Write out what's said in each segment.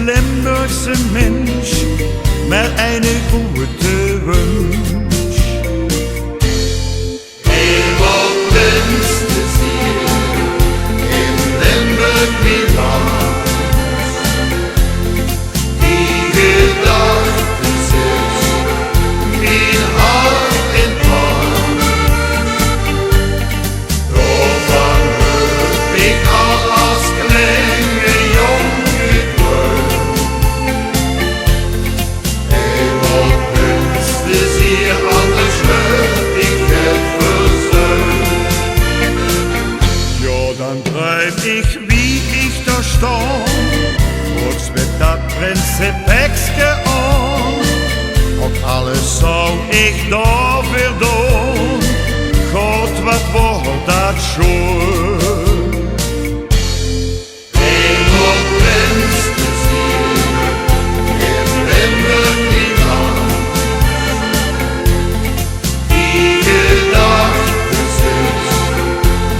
Limburgse Mensch met eine gute Wunsch. Eenmaal wenste sie in Limburg wie Land, die Gedachte sitzt wie hart in Brand. Davon hör ich all als kleine Junge träumen. Eenmaal wenste sie an der Schwierigkeit versöhnt. Ja, dann treib ich, wie ich da stand, trotz mit dat Prinzipekske an. Ook alles zou ik daar weer doen, God, wat wordt dat schoon. Eenmaal wenste sie in Limburg wie Land, die Gedachte sitzt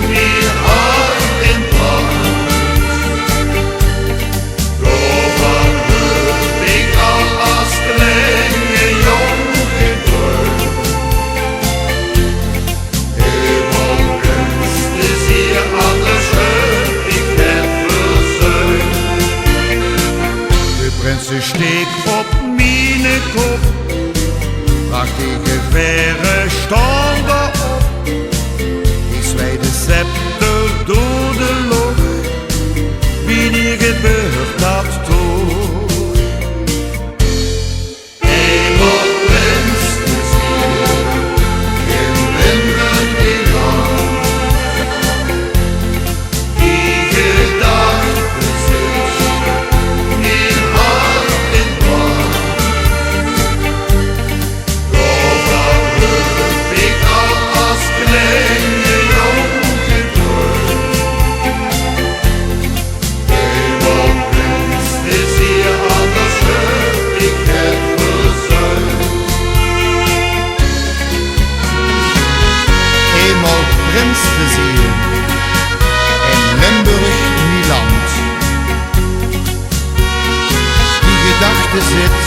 wie hart in Brand. Davon hör ich all als kleine Junge träumen. Eenmaal wenste sie an der Schönheit versöhnt. De prinsen steek op mijn kop, prachtige verre stand op. Die zweede scepter door de lucht, wie nie gebeurt dat toch. Eenmaal wenste sie in Limburg wie Land, die Gedachte sitzt wie hart in Brand. Davon hör ich all als kleine Junge träumen. Eenmaal wenste sie an der Schwierigkeit versöhnt. Eenmaal grinste sie in Limburg Nieland. Die Gedachte zit